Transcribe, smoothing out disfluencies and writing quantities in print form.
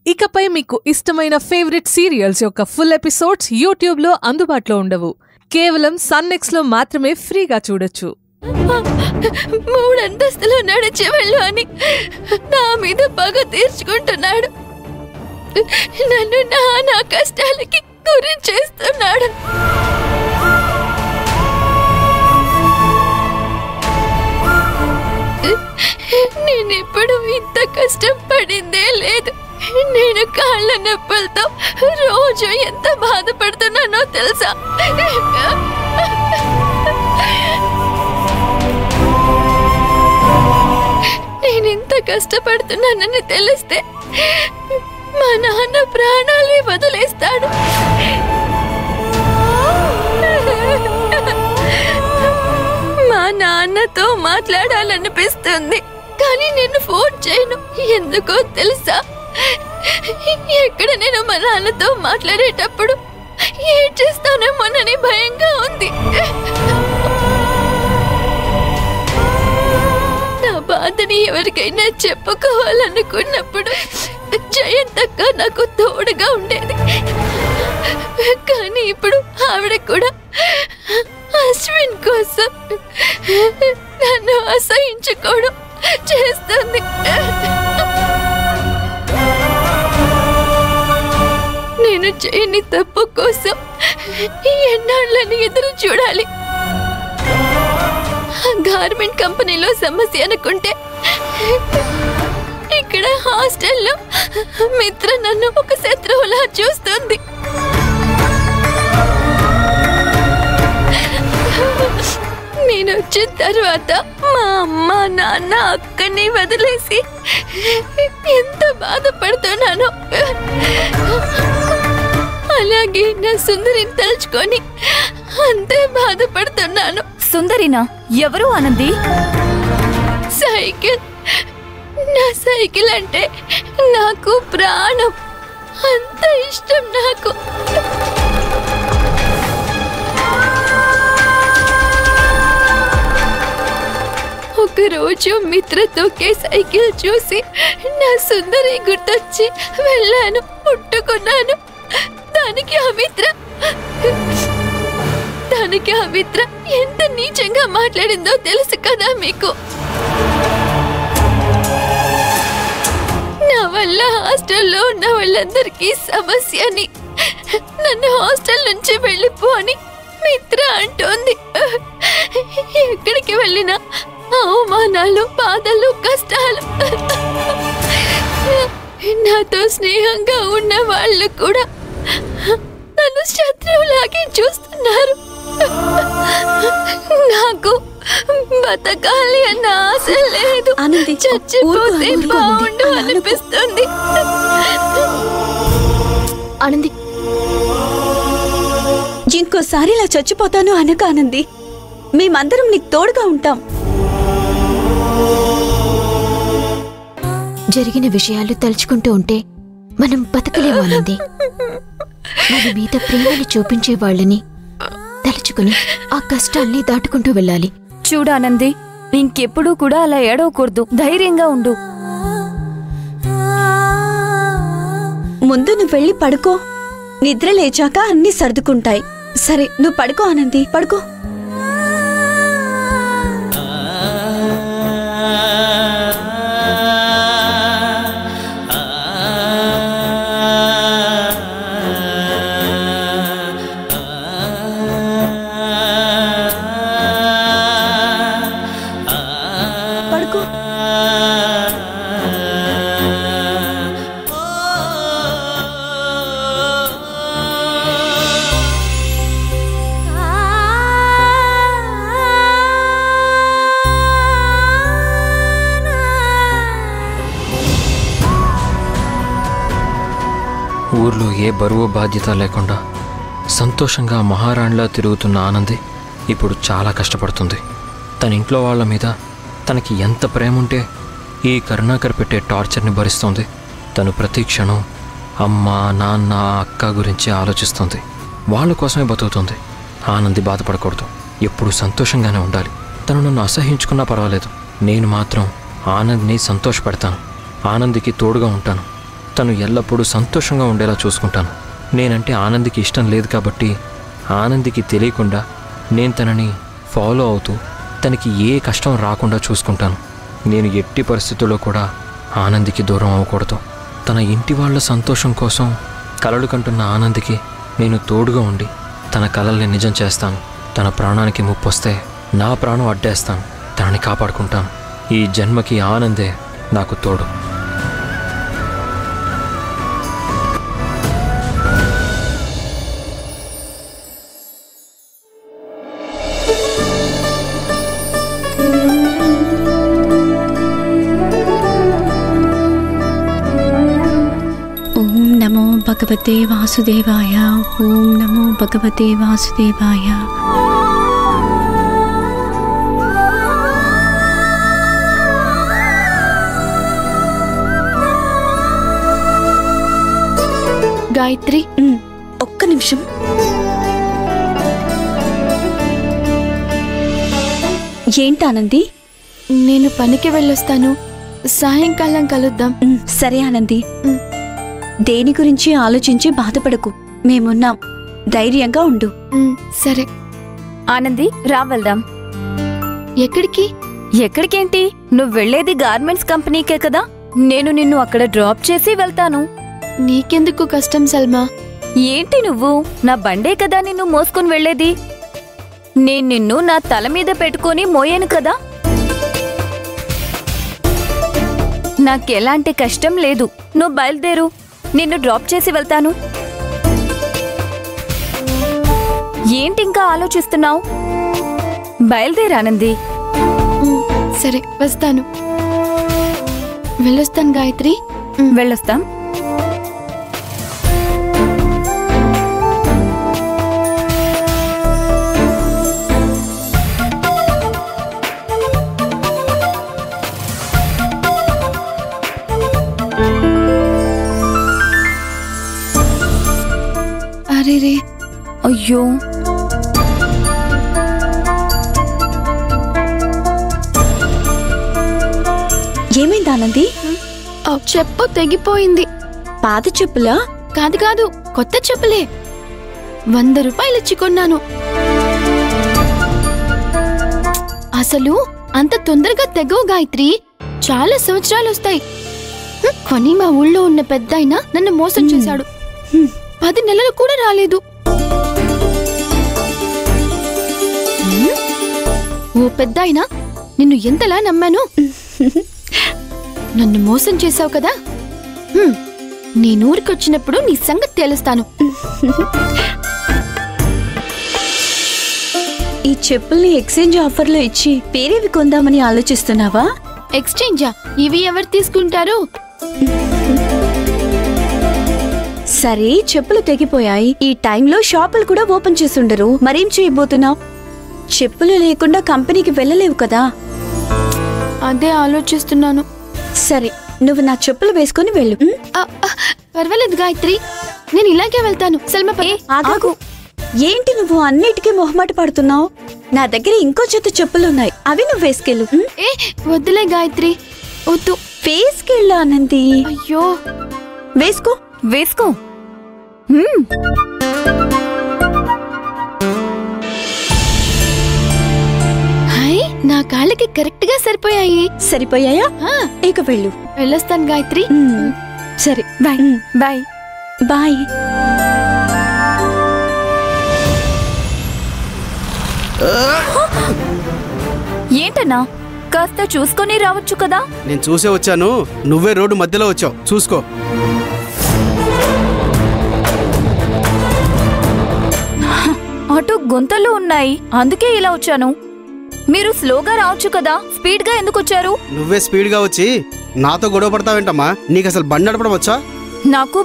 ఇకపై మీకు ఇష్టమైన ఫేవరెట్ సీరియల్స్ యొక్క ఫుల్ ఎపిసోడ్స్ యూట్యూబ్లో అందుబాటులో ఉండవు. కేవలం సన్నెక్స్లో మాత్రమే ఫ్రీగా చూడొచ్చు. 3 అంతస్తులు నడిచి వెళ్ళు అని నా మీద పగ తీర్చుకుంటున్నాడు. నన్ను నా కష్టాలకి గురి చేస్తున్నాడు. నేనెప్పుడు ఇంత కష్టం పడిందే లేదు. నేను కాళ్ళ నొప్పులతో రోజు ఎంత బాధపడుతున్నానో తెలుసా? నేనింత కష్టపడుతున్నానని తెలిస్తే మా నాన్న ప్రాణాలే వదిలేస్తాడు. మా నాన్నతో మాట్లాడాలనిపిస్తుంది, కానీ నేను ఫోన్ చేయను. ఎందుకో తెలుసా? ఎక్కడ నేను మా నాన్నతో మాట్లాడేటప్పుడు ఏం చేస్తానేమోనని భయంగా ఉంది. నా బాధని ఎవరికైనా చెప్పుకోవాలనుకున్నప్పుడు జయంతక్క నాకు తోడుగా ఉండేది. కానీ ఇప్పుడు ఆవిడ కూడా అశ్విన్ కోసం నన్ను అసహించుకోవడం చేస్తుంది. నేను చేయని తప్పు కోసం ఎన్నాళ్ళని ఎదురు చూడాలి? గార్మెంట్ కంపెనీలో సమస్య అనుకుంటే ఇక్కడ హాస్టల్లో మిత్ర నన్ను ఒక శత్రువులా చూస్తుంది. నేను వచ్చిన తర్వాత మా అమ్మ నాన్న అక్కని వదిలేసి ఎంత బాధపడుతున్నానో, అలాగే నా సుందరిని తలుచుకొని అంతే బాధపడుతున్నాను. సుందరినా? ఎవరు ఆనంది? సైకిల్. నా సైకిల్ అంటే నాకు ప్రాణం. అంత ఇష్టం నాకు. ఒకరోజు మిత్ర తొక్కే సైకిల్ చూసి నా సుందరి గుర్తొచ్చి వెళ్ళాను, ముట్టుకున్నాను. దానికి ఆ మిత్ర ఎంత నీచంగా మాట్లాడిందో తెలుసు కదా మీకు. నా వల్ల హాస్టల్లో ఉన్న వాళ్ళందరికీ సమస్యని, నన్ను హాస్టల్ నుంచి వెళ్ళిపో అని మిత్ర అంటోంది. ఎక్కడికి వెళ్ళినా అవమానాలు, బాధలు, కష్టాలు. నాతో స్నేహంగా ఉన్న వాళ్ళు కూడా నన్ను శత్రువులాగే చూస్తున్నారు. నాకు బతకాలి అన్న ఆశ లేదు. చచ్చిపోతే బాగుండు అనిపిస్తుంది. ఆనంది, ఇంకోసారి ఇలా చచ్చిపోతాను అనక ఆనంది. మేమందరం నీకు తోడుగా ఉంటాం. జరిగిన విషయాలు తలుచుకుంటూ ఉంటే మనం బతకలేము ఆనంది. మన మీద ప్రేమని చూపించే వాళ్ళని తలుచుకుని ఆ కష్టాల్ని దాటుకుంటూ వెళ్ళాలి. చూడానంది, ఇంకెప్పుడూ కూడా అలా ఏడవకూడదు. ధైర్యంగా ఉండు. ముందు నువ్వు వెళ్ళి పడుకో. నిద్ర లేచాక అన్నీ సర్దుకుంటాయి. సరే, నువ్వు పడుకో ఆనంది, పడుకో. ఊర్లో ఏ బరువు బాధ్యత లేకుండా సంతోషంగా మహారాణిలా తిరుగుతున్న ఆనంది ఇప్పుడు చాలా కష్టపడుతుంది. తన ఇంట్లో వాళ్ళ మీద తనకి ఎంత ప్రేమ ఉంటే ఈ కరుణాకర్ పెట్టే టార్చర్ని భరిస్తుంది. తను ప్రతి క్షణం అమ్మ, నాన్న, అక్క గురించి ఆలోచిస్తుంది. వాళ్ళ కోసమే బతుకుతుంది. ఆనంది బాధపడకూడదు, ఎప్పుడూ సంతోషంగానే ఉండాలి. తను నన్ను అసహించుకున్నా పర్వాలేదు, నేను మాత్రం ఆనంద్ని సంతోషపెడతాను. ఆనందికి తోడుగా ఉంటాను. తను ఎల్లప్పుడూ సంతోషంగా ఉండేలా చూసుకుంటాను. నేనంటే ఆనందికి ఇష్టం లేదు కాబట్టి ఆనందికి తెలియకుండా నేను తనని ఫాలో అవుతూ తనకి ఏ కష్టం రాకుండా చూసుకుంటాను. నేను ఎట్టి పరిస్థితుల్లో కూడా ఆనందికి దూరం అవ్వకూడదు. తన ఇంటి వాళ్ళ సంతోషం కోసం కలలు కంటున్న ఆనందికి నేను తోడుగా ఉండి తన కలల్ని నిజం చేస్తాను. తన ప్రాణానికి ముప్పొస్తే నా ప్రాణం అడ్డేస్తాను. తనని కాపాడుకుంటాను. ఈ జన్మకి ఆనందే నాకు తోడు. నమో భగవతే వాసుదేవాయ. ఓం నమో భగవతే వాసుదేవాయ. గాయత్రి, ఒక్క నిమిషం. ఏంటి ఆనంది? నేను పనికి వెళ్ళొస్తాను. సాయంకాలం కలుద్దాం. సరే ఆనంది, దేని గురించి ఆలోచించి బాధపడకు. మేమున్నాం. ధైర్యంగా ఉండు. సరే. ఆనంది, రా వెళ్దాం. ఎక్కడికి? ఎక్కడికేంటి? నువ్వు వెళ్లేది గార్మెంట్స్ కంపెనీకే కదా. నేను నిన్ను అక్కడ డ్రాప్ చేసి వెళ్తాను. నీకెందుకు కష్టం సల్మా? ఏంటి నువ్వు? నా బండే కదా నిన్ను మోసుకొని వెళ్లేది. నేను నిన్ను నా తల మీద పెట్టుకొని మోయాను కదా. నాకెలాంటి కష్టం లేదు. నువ్వు బయలుదేరు, నిన్ను డ్రాప్ చేసి వెళ్తాను. ఏంటింకా ఆలోచిస్తున్నావు? బయలుదేరానంది. సరే, వస్తాను. వెళ్ళొస్తాను గాయత్రి. వెళ్ళొస్తాం. అరే రే, అయ్యో, ఏమైంది ఆనంది? ఆ చెప్పు తెగిపోయింది. పాత చెప్పులా? కాదు కాదు, కొత్త చెప్పులే. 100 రూపాయలు ఇచ్చి కొన్నాను. అసలు అంత తొందరగా తెగవు గాయత్రి. చాలా సంవత్సరాలు వస్తాయి. కొని మా ఊళ్ళో ఉన్న పెద్దాయన నన్ను మోసం చేశాడు. 10 నెలలు కూడా రాలేదు. ఓ పెద్దాయన, నిన్ను ఎంతలా నమ్మాను. నన్ను మోసం చేశావు కదా. నేను ఊరికొచ్చినప్పుడు నీ సంగతి తెలుస్తాను. ఈ చెప్పుల్ని ఎక్స్చేంజ్ ఆఫర్లో ఇచ్చి వేరేవి కొందామని ఆలోచిస్తున్నావా? ఎక్స్చేంజా? ఇవి ఎవరు తీసుకుంటారు? సరే, చెప్పులు తెగిపోయాయి. ఈ టైంలో షాపులు కూడా ఓపెన్ చేసుండరు. మరేం చేయబోతున్నావు? చెప్పులు లేకుండా కంపెనీకి వెళ్ళలేవు కదా. అదే ఆలోచిస్తున్నాను. సరే, నువ్వు నా చెప్పులు వేసుకొని వెళ్ళు. పర్వాలేదు గాయత్రి, నేను ఇలాగే వెళ్తాను. సల్మా, ఆగు. ఏంటి నువ్వు అన్నిటికీ మొహమాట పడుతున్నావు? నా దగ్గర ఇంకో జత చెప్పులున్నాయి. అవి నువ్వు వేసుకెళ్ళు. వద్దులే గాయత్రి, వద్దు. వేసుకెళ్ళు ఆనంది. అయ్యో, వేసుకో వేసుకో. హాయ్, నా కాళ్ళకి కరెక్ట్ గా సరిపోయాయి. సరిపోయాయా? ఇక వెళ్ళు. వెళ్ళొస్తాను గాయత్రి. సరే, బాయ్. Bye bye. ఏంటన్నా, కాస్త చూసుకొని రావచ్చు కదా. నేను చూసే వచ్చాను, నువ్వే రోడ్డు మధ్యలో వచ్చావు. చూసుకో. అటు గుంతలు ఉన్నాయి, అందుకే ఇలా వచ్చాను. మీరు స్లోగా రావచ్చు కదా, స్పీడ్ గా ఎందుకు వచ్చారు? నువ్వే స్పీడ్ గా వచ్చి నాతో గొడవ పడతావేంటమ్మా? నీకు అసలు బండి నడపడం వచ్చా? నాకు